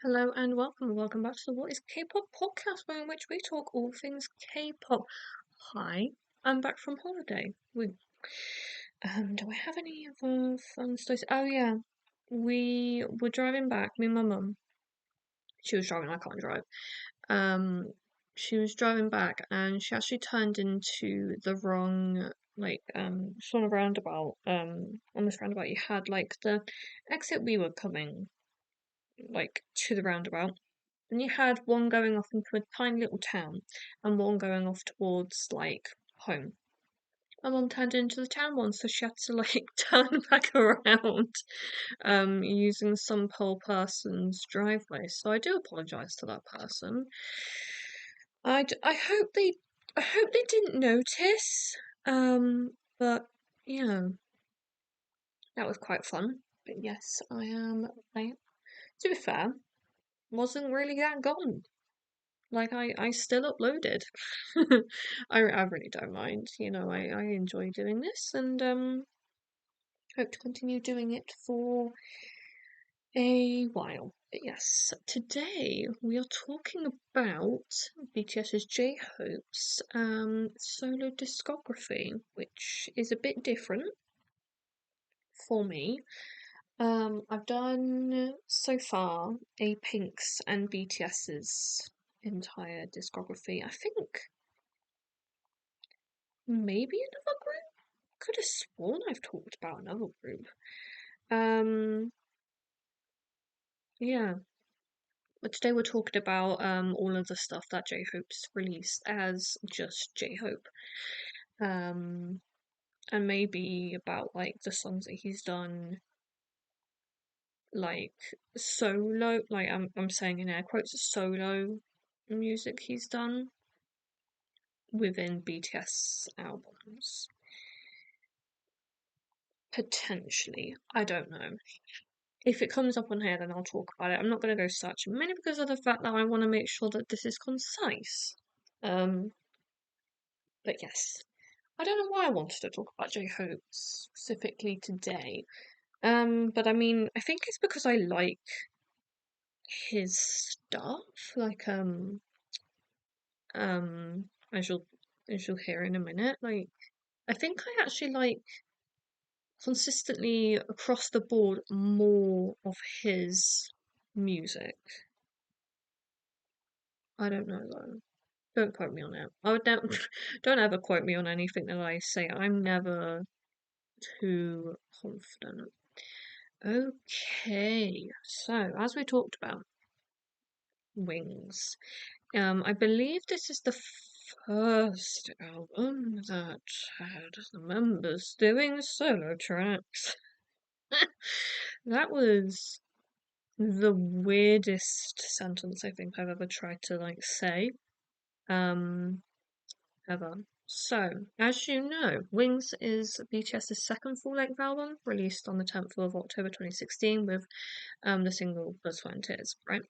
Hello and welcome. Welcome back to the What is K-pop podcast, where in which we talk all things K-pop. Hi, I'm back from holiday. Do I have any other fun stories? Oh yeah, we were driving back. Me and my mum. She was driving. I can't drive. Um, she was driving back, and she actually turned into the wrong sort of roundabout. On this roundabout, you had like the exit we were coming like to the roundabout. And you had one going off into a tiny little town and one going off towards like home. My mum turned into the town one, so she had to like turn back around using some poor person's driveway. So I do apologise to that person. I hope they didn't notice. But you know, that was quite fun. But yes, I am like, to be fair, wasn't really that gone. Like I still uploaded. I really don't mind. I enjoy doing this and hope to continue doing it for a while. But yes, today we are talking about BTS's J-Hope's solo discography, which is a bit different for me. I've done so far A Pink's and BTS's entire discography. I think maybe another group? Could have sworn I've talked about another group. Um, yeah. But today we're talking about all of the stuff that J-Hope's released as just J-Hope. Um, and maybe about like the songs that he's done like solo, like I'm saying in air quotes, solo music he's done within BTS albums. Potentially. I don't know. If it comes up on here, then I'll talk about it. I'm not going to go searching, mainly because of the fact that I want to make sure that this is concise. Um, but yes, I don't know why I wanted to talk about J-Hope specifically today. But I mean, I think it's because I like his stuff. Like, as you'll hear in a minute. Like, I think I actually like consistently across the board more of his music. I don't know though. Don't quote me on it. I would never, don't ever quote me on anything that I say. I'm never too confident. Okay, so as we talked about, Wings. I believe this is the first album that had the members doing solo tracks. That was the weirdest sentence I think I've ever tried to like say. Um, ever. So, as you know, Wings is BTS's second full-length album, released on the 10th of October 2016 with the single Blood, Sweat and Tears, right?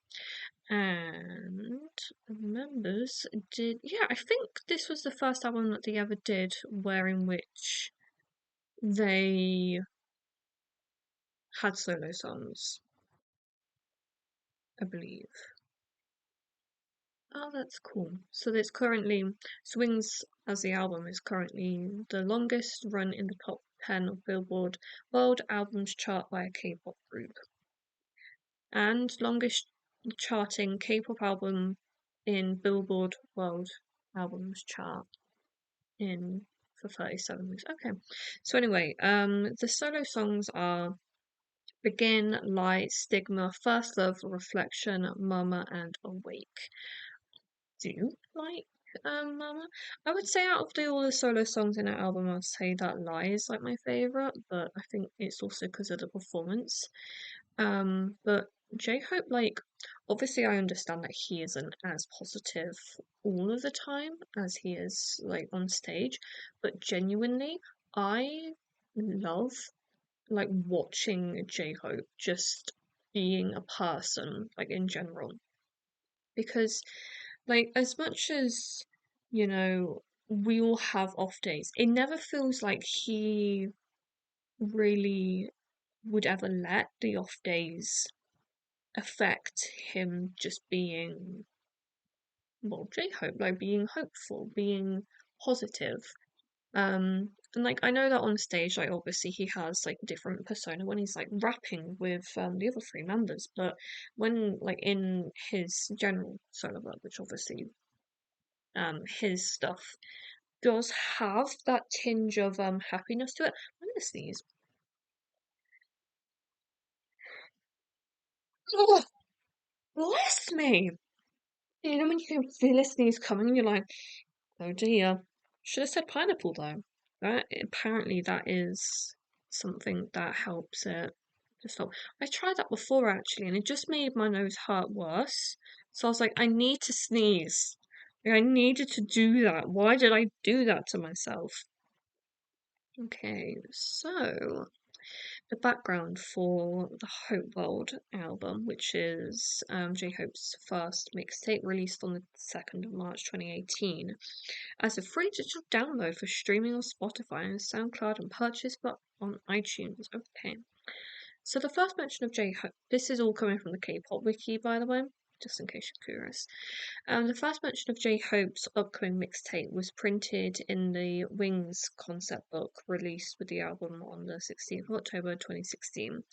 And the members did, yeah, I think this was the first album that they ever did where in which they had solo songs, I believe. Oh, that's cool. So it's currently Swings as the album is currently the longest run in the top 10 of Billboard World Albums chart by a K-pop group, and longest charting K-pop album in Billboard World Albums chart in for 37 weeks. Okay. So anyway, the solo songs are Begin, Light, Stigma, First Love, Reflection, Mama, and Awake. Do you like Mama? I would say out of all the solo songs in that album, I'd say that Lie is like my favourite, but I think it's also because of the performance. But J-Hope, like, obviously I understand that he isn't as positive all of the time as he is like on stage, but genuinely, I love like watching J-Hope just being a person, like in general, because like, as much as, we all have off days, it never feels like he really would ever let the off days affect him just being, well, J-Hope, like being hopeful, being positive. And like I know that on stage, like obviously he has like different persona when he's like rapping with the other three members, but when like in his general solo work, which obviously his stuff does have that tinge of happiness to it. I'm gonna sneeze. Oh, bless me! You know when you can feel a sneeze coming, you're like, oh dear. Should have said pineapple though. That apparently that is something that helps it to stop. I tried that before actually, and it just made my nose hurt worse. So I was like, I need to sneeze. Like, I needed to do that. Why did I do that to myself? Okay, so the background for the Hope World album, which is J Hope's first mixtape released on the 2nd of March 2018, as a free digital download for streaming on Spotify and SoundCloud and purchase but on iTunes. Okay. So the first mention of J Hope, this is all coming from the K-pop wiki, by the way, just in case you're curious. The first mention of J-Hope's upcoming mixtape was printed in the Wings concept book released with the album on the 16th of October 2016.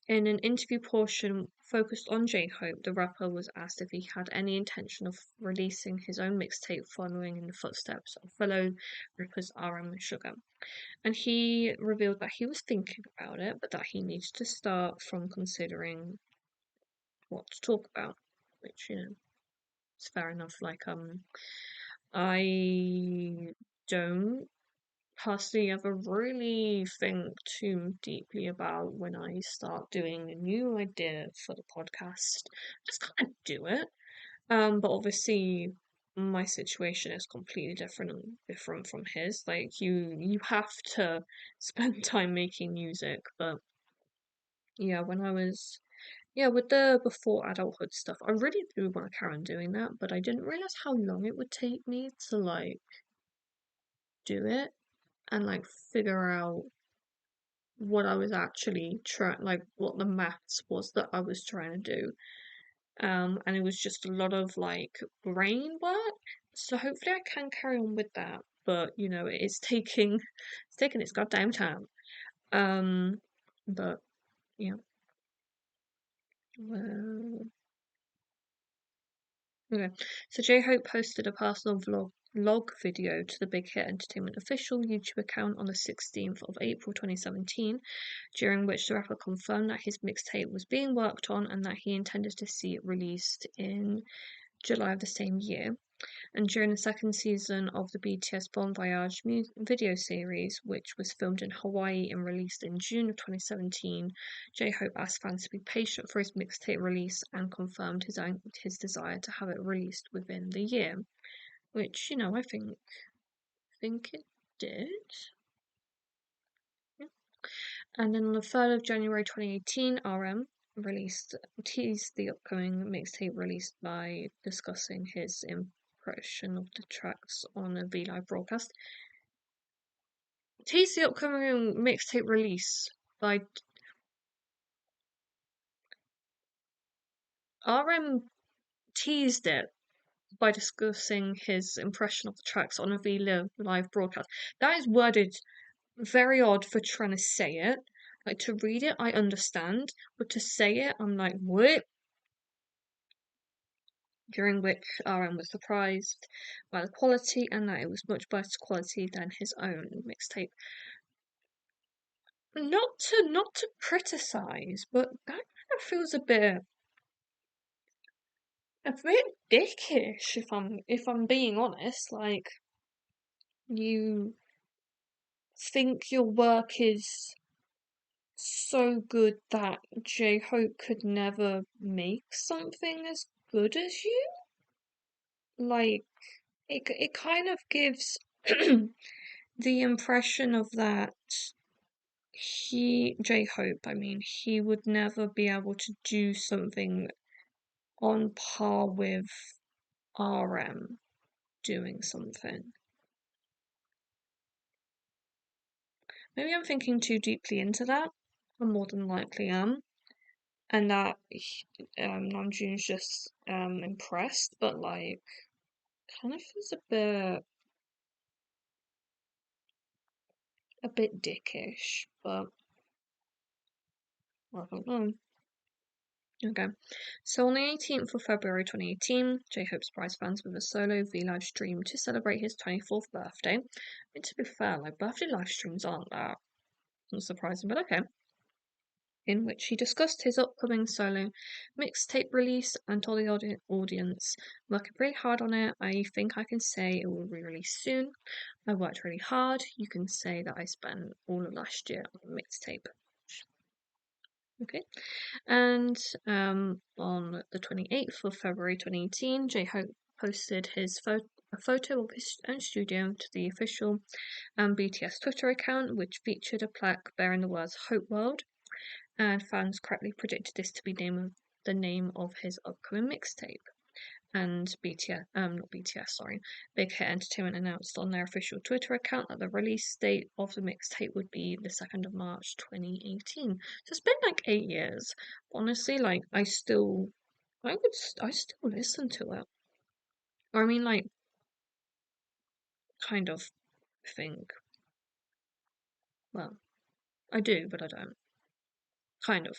In an interview portion focused on J-Hope, the rapper was asked if he had any intention of releasing his own mixtape following in the footsteps of fellow rappers RM and Sugar. And he revealed that he was thinking about it, but that he needs to start from considering what to talk about, which, you know, it's fair enough. Like, I don't personally ever really think too deeply about when I start doing a new idea for the podcast. Just kind of do it. But obviously my situation is completely different from his. Like you have to spend time making music, but yeah, when I was yeah, with the before adulthood stuff, I really do want to carry on doing that, but I didn't realize how long it would take me to like do it and like figure out what I was actually trying, like what the maths was that I was trying to do. And it was just a lot of like brain work. So hopefully I can carry on with that, but you know, it's taking its goddamn time. Um, but yeah, well, okay. So J-Hope posted a personal vlog video to the Big Hit Entertainment official YouTube account on the 16th of April 2017, during which the rapper confirmed that his mixtape was being worked on and that he intended to see it released in July of the same year. And during the second season of the BTS Bon Voyage video series, which was filmed in Hawaii and released in June of 2017, J-Hope asked fans to be patient for his mixtape release and confirmed his desire to have it released within the year, which, you know, I think it did. Yeah. And then on the 3rd of January 2018, RM teased the upcoming mixtape release by discussing his impression of the tracks on a V Live broadcast. Teased the upcoming mixtape release by RM teased it by discussing his impression of the tracks on a V Live broadcast. That is worded very odd for trying to say it. Like to read it, I understand, but to say it, I'm like, what? During which RM was surprised by the quality and that it was much better quality than his own mixtape. Not to criticize, but that kind of feels a bit dickish if I'm being honest. Like you think your work is so good that J Hope could never make something as good as you? Like it kind of gives the impression of that J Hope, I mean, he would never be able to do something on par with RM doing something. Maybe I'm thinking too deeply into that. I more than likely am. and that Namjoon's just impressed, but like kind of feels a bit dickish, but I don't know. Okay, so on the 18th of February 2018, J-Hope surprised fans with a solo V live stream to celebrate his 24th birthday. And to be fair, like birthday live streams aren't that unsurprising, but okay. In which he discussed his upcoming solo mixtape release and told the audience, "I'm working really hard on it. I think I can say it will be released soon. I worked really hard. You can say that I spent all of last year on the mixtape." Okay. And on the 28th of February 2018, J-Hope posted a photo of his own studio to the official BTS Twitter account, which featured a plaque bearing the words Hope World, and fans correctly predicted this to be the name of his upcoming mixtape. And not BTS, sorry, Big Hit Entertainment announced on their official Twitter account that the release date of the mixtape would be the 2nd of March 2018. So it's been like 8 years. Honestly, like I still listen to it. Or I mean like kind of think. Well, I do, but I don't. Kind of.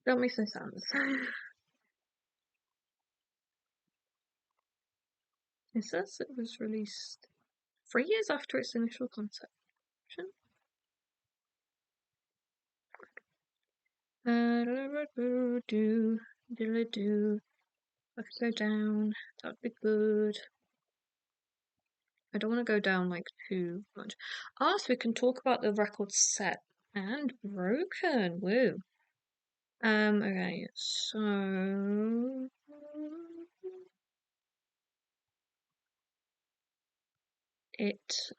That makes no sense. It says it was released 3 years after its initial conception. Do I could go down. That'd be good. I don't want to go down like too much. So we can talk about the record set and broken. Woo. Okay, so it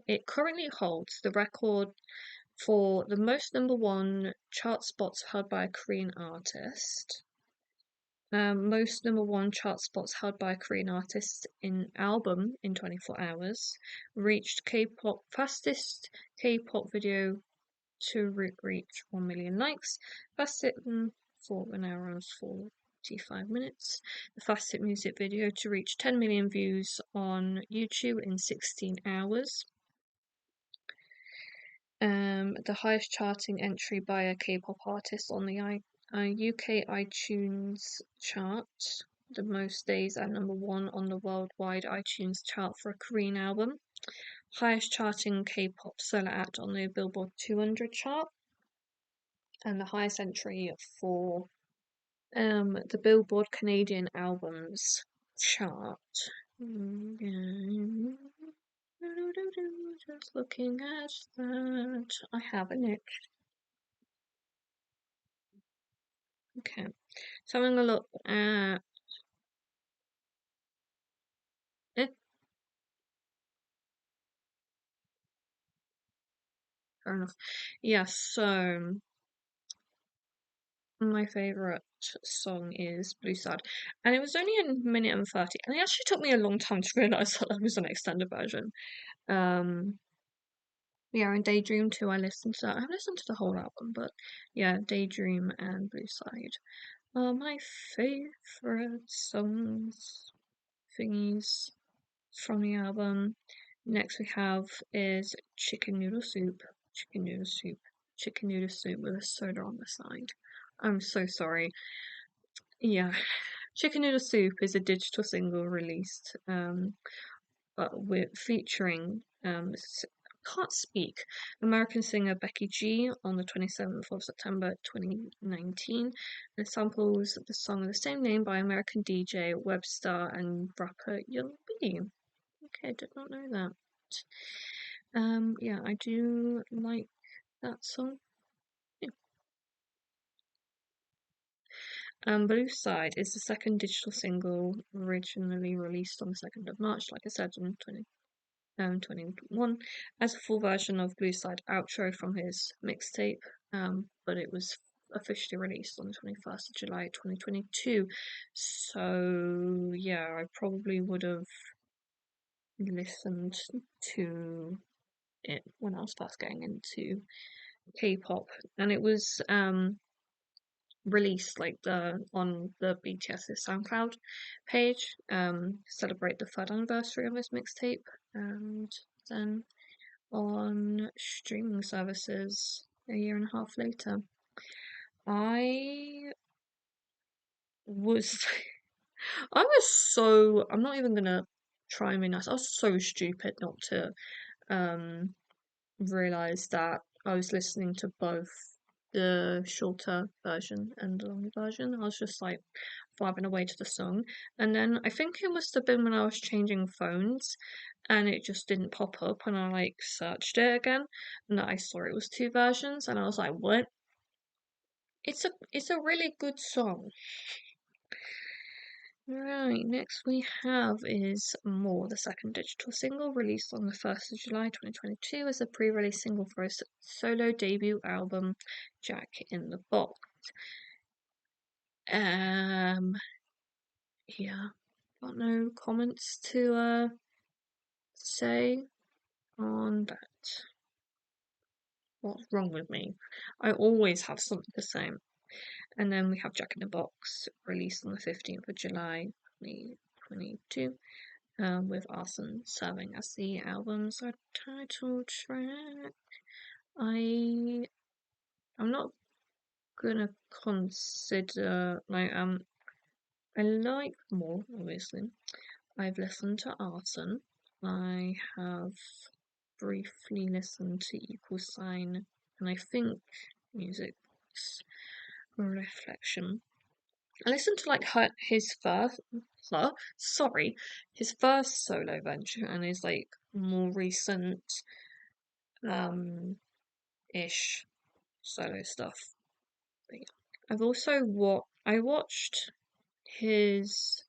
it currently holds the record for the most number one chart spots held by a Korean artist. Most number one chart spots held by a Korean artist in album in 24 hours. Reached K-pop fastest K-pop video to reach 1 million likes. Fastest for an hour and 45 minutes. The fastest music video to reach 10 million views on YouTube in 16 hours. The highest charting entry by a K-pop artist on the UK iTunes chart, the most days at number one on the worldwide iTunes chart for a Korean album, highest charting K-pop solo act on the Billboard 200 chart, and the highest entry for the Billboard Canadian Albums chart. Just looking at that. I have a nick. Okay. So having a look at it. Fair enough. Yes, so my favourite song is Blue Side. And it was only a minute and 30. And it actually took me a long time to realise that was an extended version. Yeah, and Daydream too, I listened to that. I haven't listened to the whole album, but yeah, Daydream and Blue Side are my favourite songs thingies from the album. Next we have is Chicken Noodle Soup. Chicken Noodle Soup. Chicken Noodle Soup with a soda on the side. I'm so sorry. Yeah. Chicken Noodle Soup is a digital single released, but with featuring can't speak American singer Becky G on the 27th of September 2019, and samples the song of the same name by American DJ Webstar and rapper Young B. Okay, I did not know that. Yeah, I do like that song. Yeah. Blue Side is the second digital single originally released on the 2nd of March, like I said, in 2021, as a full version of Blue Side outro from his mixtape, but it was officially released on the 21st of July 2022. So, yeah, I probably would have listened to it when I was first getting into K-pop, and it was released like on the BTS's SoundCloud page, celebrate the third anniversary of his mixtape, and then on streaming services a year and a half later. I was I'm not even gonna try and be nice. I was so stupid not to um realize that I was listening to both the shorter version and the longer version. I was just like vibing away to the song. And then I think it must have been when I was changing phones and it just didn't pop up and I like searched it again and I saw it was two versions and I was like, what? It's a really good song. Right, next we have is More, the second digital single released on the 1st of July 2022 as a pre-release single for his solo debut album, Jack in the Box. Um, yeah, got no comments to say on that. What's wrong with me? I always have something to say. And then we have Jack in the Box, released on the 15th of July 2022. With Arson serving as the album's title track. I'm not gonna consider I like More, obviously. I've listened to Arson. I have briefly listened to Equal Sign, and I think Music Box Reflection. I listened to like his first solo venture and his like more recent ish solo stuff. But yeah. I've also I watched his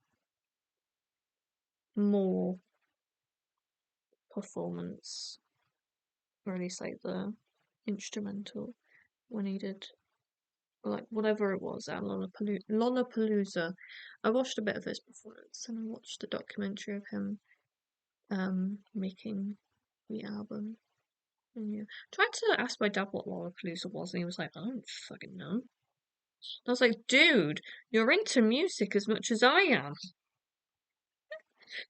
more performance, or at least like the instrumental when he did like whatever it was at Lollapalooza. I watched a bit of his performance and I watched the documentary of him making the album. And yeah. Tried to ask my dad what Lollapalooza was and he was like, I don't fucking know. I was like, dude, you're into music as much as I am.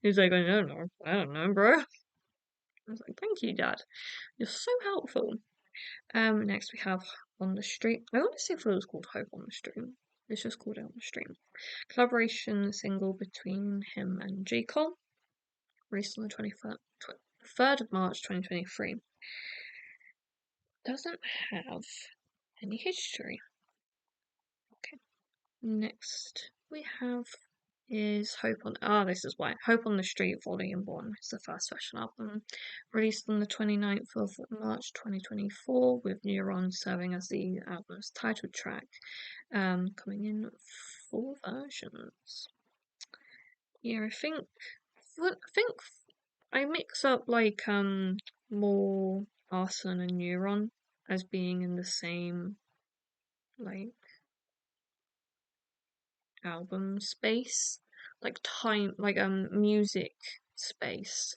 He was like, I don't know, bro. I was like, thank you, Dad. You're so helpful. Next we have On the Street. I want to see if it was called Hope on the Stream. It's just called On the Stream. Collaboration single between him and J. Cole. Released on the 3rd of March 2023. Doesn't have any history. Okay. Next we have is this is why Hope on the Street Volume 1 is the first special album released on the 29th of March 2024 with Neuron serving as the album's title track, coming in 4 versions. Yeah, I think I mix up like more Arson and Neuron as being in the same like album space, like time, like music space,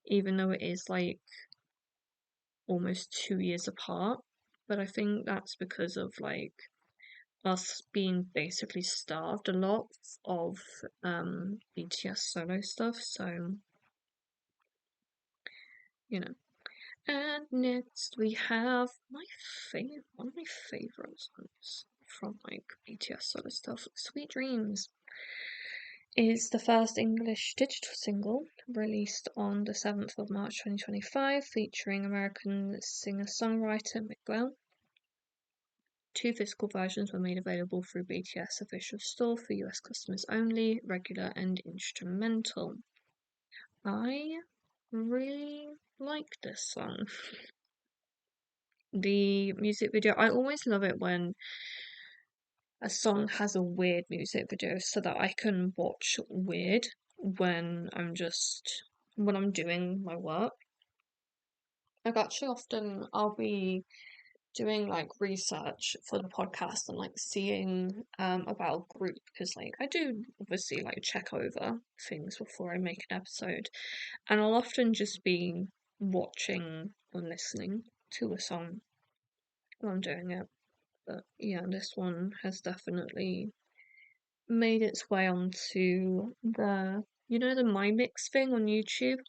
even though it is like almost 2 years apart. But I think that's because of like us being basically starved a lot of BTS solo stuff. So you know. And next we have one of my favorite songs from like BTS solo stuff, "Sweet Dreams." Is the first English digital single released on the 7th of March 2025, featuring American singer-songwriter Miguel. 2 physical versions were made available through BTS official store for US customers only, regular and instrumental. I really like this song. The music video, I always love it when a song has a weird music video so that I can watch weird when I'm doing my work. Like actually often I'll be doing like research for the podcast and like seeing about a group because like I do obviously like check over things before I make an episode and I'll often just be watching or listening to a song while I'm doing it. But yeah, this one has definitely made its way onto the My Mix thing on YouTube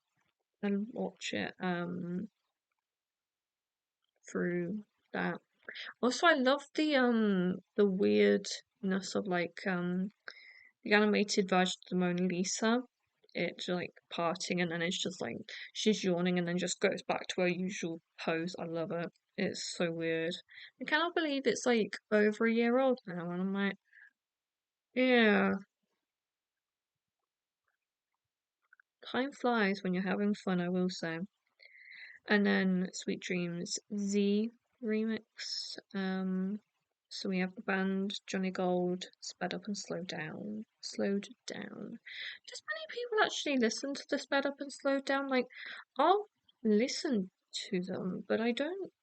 and watch it through that. Also, I love the weirdness of the animated version of the Mona Lisa. It's like parting and then it's just like she's yawning and then just goes back to her usual pose. I love it. It's so weird. I cannot believe it's like over a year old now, and I'm like, yeah, time flies when you're having fun, I will say. And then Sweet Dreams Z remix. So we have the band Johnny Gold, Sped Up and Slowed Down. Slowed Down. Does many people actually listen to the Sped Up and Slowed Down? Like, I'll listen to them, but I don't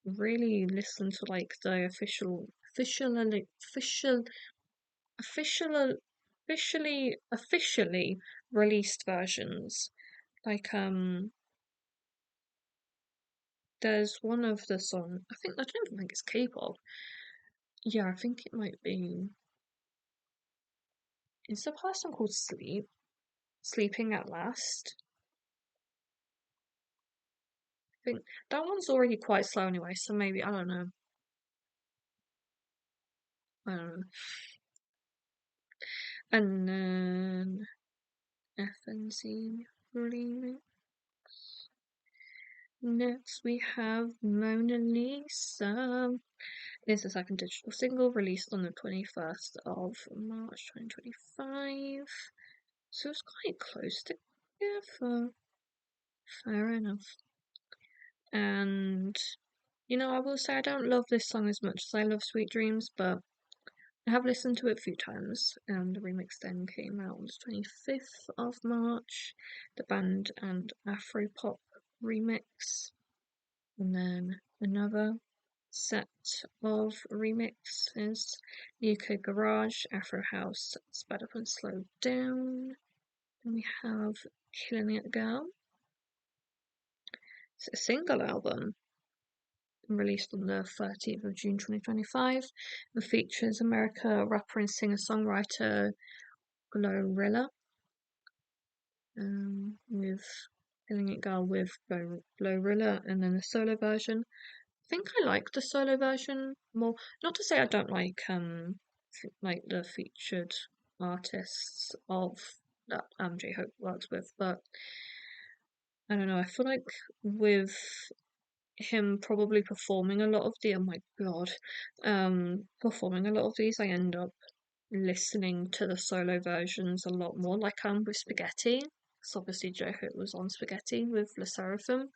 really listen to like the official, officially released versions. Like, there's one of the song. I don't even think it's K-pop. Yeah, I think it might be. Is the person called Sleeping at Last? I think that one's already quite slow anyway, so maybe I don't know. I don't know. And then FNC remix. Next we have Mona Lisa. It's the second digital single released on the 21st of March 2025. So it's quite close together. Fair enough. And I will say I don't love this song as much as I love Sweet Dreams, but I have listened to it a few times. And the remix then came out on the 25th of March, the band and Afropop remix. And then another set of remixes: UK Garage, Afro House, Sped Up and Slowed Down. Then we have Killing It Girl. It's a single album released on the 30th of June 2025 and features America rapper and singer-songwriter Glorilla with Killing It Girl with Glorilla, and then the solo version. I think I like the solo version more. Not to say I don't like the featured artists of that J Hope works with, but I don't know. I feel like with him probably performing a lot of oh my god, performing a lot of these, I end up listening to the solo versions a lot more, like with Spaghetti. Because obviously J Hope was on Spaghetti with Le Seraphim.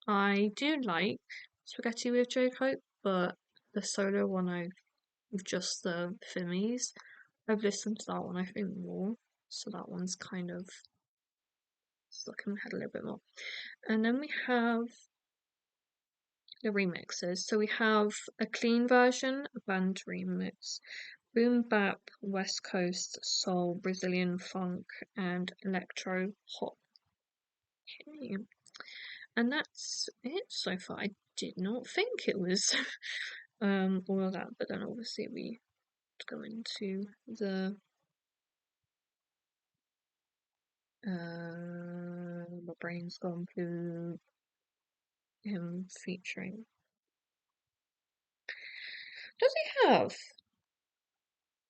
I do like Spaghetti with J Hope, but the solo one with just the Fimmies, I've listened to that one I think more. So that one's kind of stuck in my head a little bit more. And then we have the remixes. So we have a clean version, a band remix, boom bap, West Coast soul, Brazilian funk, and electro pop. Okay. And that's it so far. I did not think it was all of that, but then obviously we go into the my brain's gone to him featuring. Does he have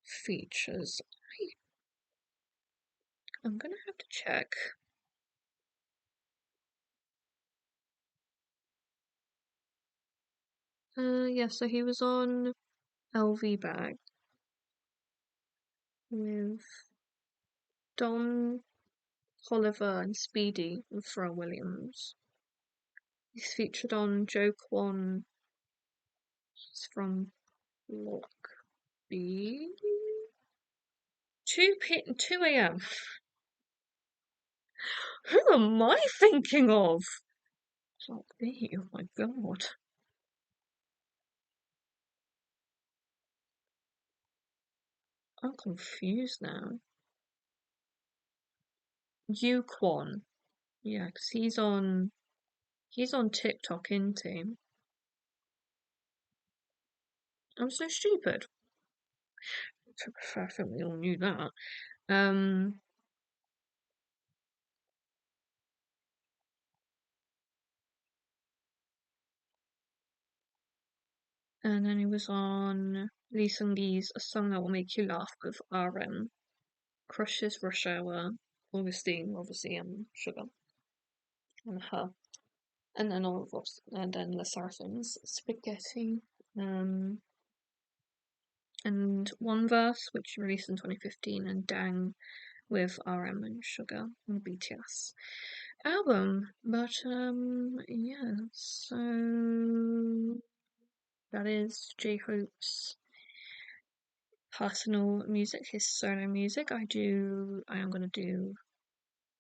features? I'm gonna have to check. Yeah, so he was on LV Bag with Don Oliver and Speedy and Pharrell Williams. He's featured on Joe Kwon. He's from Block B. 2 a.m. Who am I thinking of? Block B, oh my god. I'm confused now. Yu Kwon. Yeah, 'cause he's on TikTok, isn't he? I'm so stupid. I think we all knew that. Um, and then he was on Lee Seung-gi's A Song That Will Make You Laugh with RM, Crush's Rush Hour, Augustine, obviously, Sugar, and her. And then and then the Seraphims, Spaghetti, um, and One Verse, which released in 2015, and Dang with RM and Sugar and BTS album. But yeah, so that is J Hope's personal music, his solo music. I am gonna do.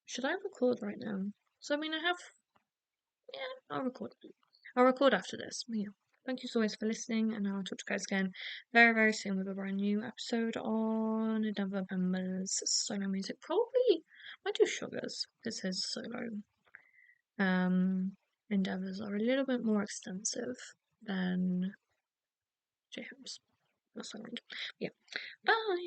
Should I record right now? So I mean, I have. Yeah, I'll record. I'll record after this. But yeah. Thank you so much for listening, and I'll talk to you guys again very, very soon with a brand new episode on Denver members solo music. Probably I do Sugars because his solo endeavors are a little bit more extensive than J Hope's. That's all right. Yeah. Bye.